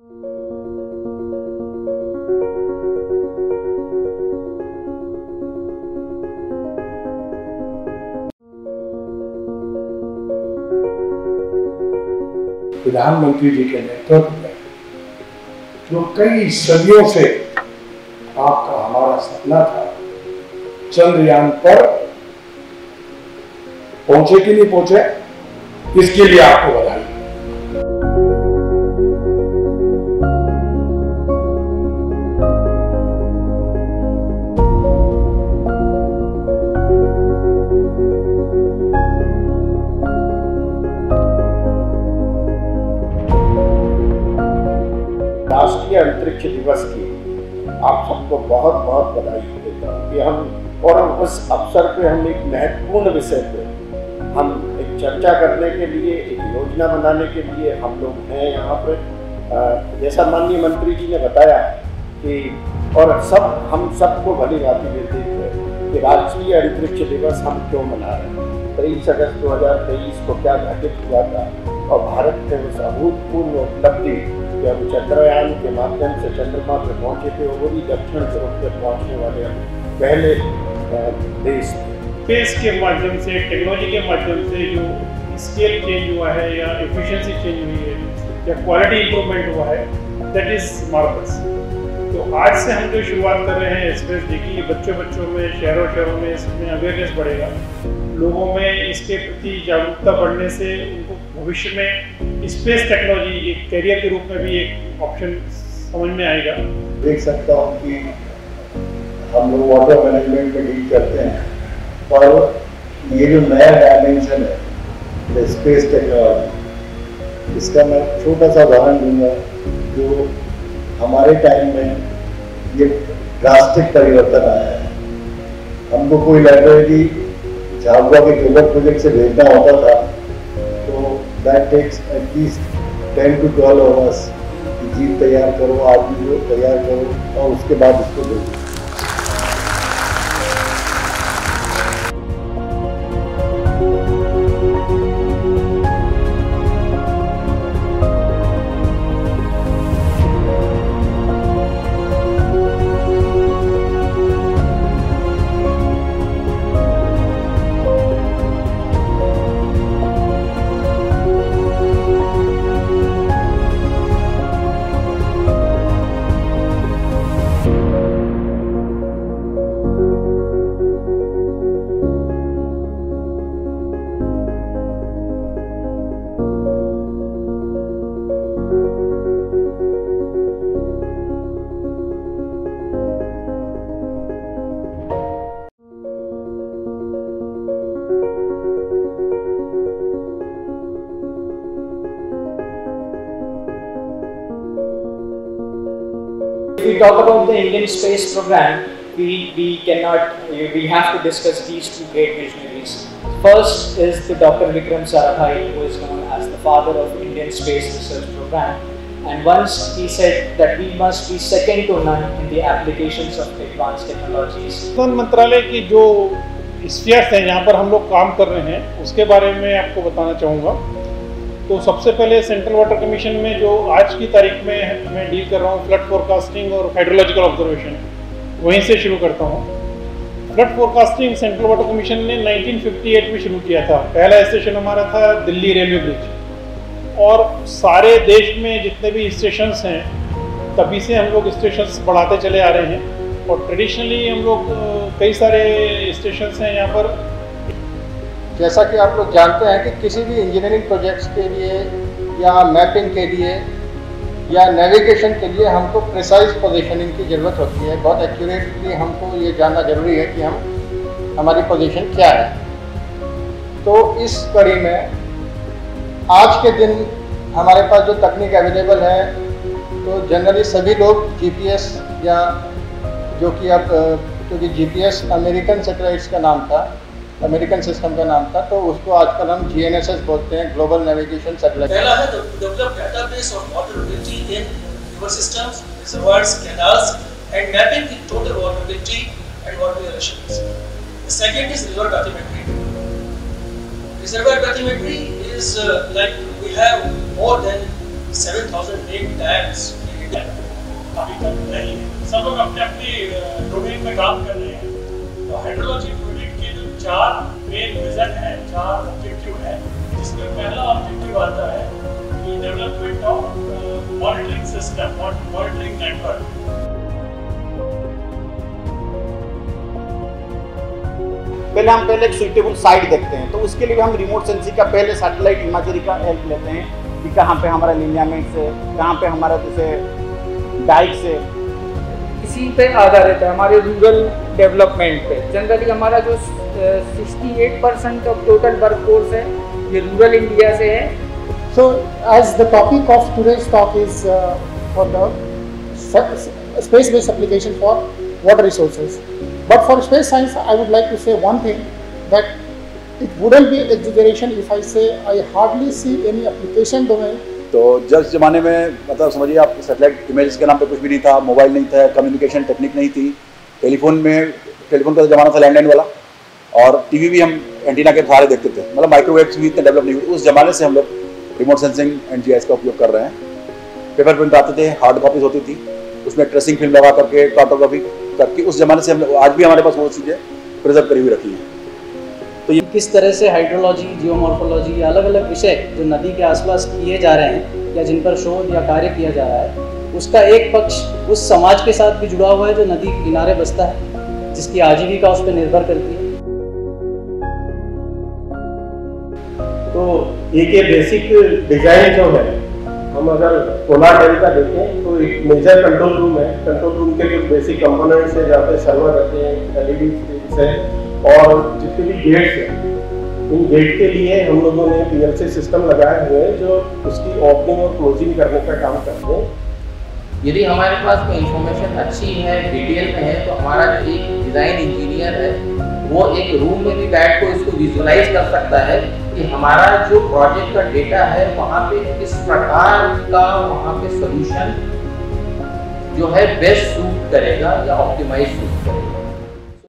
प्रधानमंत्री जी के नेतृत्व में जो कई सदियों से आपका हमारा सपना था, चंद्रयान पर पहुंचे कि नहीं पहुंचे, इसके लिए आपको बधाई। राष्ट्रीय अंतरिक्ष दिवस की आप सबको बहुत बहुत बधाई देता हूँ कि हम और उस अवसर पे हम एक महत्वपूर्ण विषय पे हम एक चर्चा करने के लिए, एक योजना बनाने के लिए हम लोग हैं यहाँ पर। जैसा माननीय मंत्री जी ने बताया कि और हम सबको भली भांति निर्देश है कि राष्ट्रीय अंतरिक्ष दिवस हम क्यों मना रहे हैं। 23 अगस्त 2023 को क्या घटित हुआ था और भारत ने उस अभूतपूर्व उपलब्धि कि हम चंद्रयान के माध्यम से चंद्रमा पर पहुंचे थे, वो भी दक्षिण ध्रुव पर पहुंचने वाले पहले देश थे। स्पेस के माध्यम से, टेक्नोलॉजी के माध्यम से जो स्केल चेंज हुआ है या एफिशिएंसी चेंज हुई है या क्वालिटी इंप्रूवमेंट हुआ है, दैट इज मार्वलस। तो आज से हम जो शुरुआत कर रहे हैं स्पेस डे की, बच्चों में, शहरों में इसमें अवेयरनेस बढ़ेगा, लोगों में इसके प्रति जागरूकता बढ़ने से उनको भविष्य में स्पेस टेक्नोलॉजी एक करियर के रूप में भी एक ऑप्शन समझ में आएगा। देख सकता हूँ कि हम लोग वाटर मैनेजमेंट में डील करते हैं, पर ये जो नया डायमेंशन है स्पेस टेक्नोलॉजी, इसका मैं छोटा सा उदाहरण दूंगा। जो हमारे टाइम में ये ड्रास्टिक परिवर्तन आया है। हमको कोई लाइब्रेरी झाबुआ के केबल प्रोजेक्ट से भेजना होता था तो that takes at least 10 to 12 hours. Jeep तैयार करो, आदमी को तैयार करो और उसके बाद उसको भेजो। If we talk about the Indian space program, we have to discuss these two great visionaries. First is the Dr. Vikram Sarabhai, who is known as the father of Indian space research program. And once he said that we must be second to none in the applications of advanced technologies. मंत्रालय की जो spheres हैं जहाँ पर हम लोग काम कर रहे हैं, उसके बारे में आपको बताना चाहूँगा। तो सबसे पहले सेंट्रल वाटर कमीशन में जो आज की तारीख में मैं डील कर रहा हूँ, फ्लड फोरकास्टिंग और हाइड्रोलॉजिकल ऑब्जर्वेशन, वहीं से शुरू करता हूँ। Flood forecasting central water commission ने 1958 में शुरू किया था। पहला स्टेशन हमारा था दिल्ली रेलवे ब्रिज, और सारे देश में जितने भी स्टेशंस हैं तभी से हम लोग स्टेशंस बढ़ाते चले आ रहे हैं। और ट्रेडिशनली हम लोग कई सारे स्टेशंस हैं यहाँ पर। जैसा कि आप लोग जानते हैं कि किसी भी इंजीनियरिंग प्रोजेक्ट्स के लिए या मैपिंग के लिए या नेविगेशन के लिए हमको प्रिसाइज पोजीशनिंग की ज़रूरत होती है। बहुत एक्यूरेटली हमको ये जानना ज़रूरी है कि हमारी पोजीशन क्या है। तो इस कड़ी में आज के दिन हमारे पास जो तकनीक अवेलेबल है, तो जनरली सभी लोग जीपीएस या जो कि अब क्योंकि जीपीएस अमेरिकन सैटेलाइट्स का नाम था, अमेरिकन सिस्टम का नाम था, तो उसको आजकल हम GNSS बोलते हैं, ग्लोबल नेविगेशन सैटेलाइट। पहला है develop database of water availability in river systems, reservoirs, canals and mapping the total water availability and water relations. The second is river bathymetry. Reservoir bathymetry is like we have more than 7,008 tabs अभी तक नहीं है। सब लोग अपने अपने domain में काम कर रहे हैं। तो हाइड्रोलॉजी प्रोजेक्ट के जो 4 मेन विजन है, 4 ऑब्जेक्टिव है, जिसमें पहला ऑब्जेक्टिव आता है कि development of monitoring system, monitoring network. हम पहले एक सुइटेबल साइट देखते हैं, तो उसके लिए हम रिमोट सेंसिंग का पहले सैटेलाइट इमेजरी का हेल्प लेते हैं कि कहाँ पे हमारा लिनियामेंट से, कहाँ पे हमारा जैसे डाइक से, इसी पे आधारित है हमारे रूरल डेवलपमेंट पे। जनरली हमारा जो 68% ऑफ टोटल वर्कफोर्स है ये रूरल इंडिया से है। So as the topic of today's talk is for the space-based application for water resources. But for space science, I would like to say one thing, that it wouldn't be exaggeration if I say I hardly see any application domain. तो जिस ज़माने में मतलब समझिए आप satellite images के नाम पे कुछ भी नहीं था, मोबाइल नहीं था, कम्युनिकेशन टेक्निक नहीं थी, टेलीफोन का ज़माना था लैंडलाइन वाला, और टीवी भी हम एंटीना के सहारे देखते थे, मतलब माइक्रोवेव्स भी इतने डेवलप नहीं हुए। उस ज़माने से हम लोग रिमोट सेंसिंग एंड जीआईएस का उपयोग कर रहे हैं। पेपर प्रिंट आते थे, हार्ड कॉपीज होती थी, उसमें ट्रेसिंग फिल्म लगा करके कार्टोग्राफी करके उस ज़माने से हम लोग आज भी हमारे पास वो चीज़ें प्रिजर्व करी हुई रखी हैं। तो ये किस तरह से हाइड्रोलॉजी, जियोमॉर्फोलॉजी या अलग अलग विषय जो नदी के आसपास किए जा रहे हैं या जिन पर शोध या कार्य किया जा रहा है, उसका एक पक्ष उस समाज के साथ भी जुड़ा हुआ है जो नदी के किनारे बसता है, जिसकी आजीविका उस पर निर्भर करती है। तो एक ये बेसिक डिजाइन जो है, हम अगर पोलार डेल का देखें तो एक मेजर कंट्रोल रूम है। कंट्रोल रूम के लिए बेसिक कंपोनेंट्स है जहाँ पे सर्वर रहते हैं, एलईडी है, और जितने भी गेट्स हैं, इन गेट के लिए हम लोगों ने पीएलसी सिस्टम लगाए हुए हैं जो उसकी ओपनिंग और क्लोजिंग करने का काम करते हैं। यदि हमारे पास कोई इन्फॉर्मेशन अच्छी है, डिटेल में है, तो हमारा जो एक डिज़ाइन इंजीनियर है वो एक रूम में भी बैठ कर इसको विजुलाइज कर सकता है कि हमारा जो प्रोजेक्ट का डेटा है वहाँ पे किस प्रकार का वहाँ पे सोल्यूशन जो है बेस्ट सूट करेगा या ऑप्टिमाइज सूट करेगा।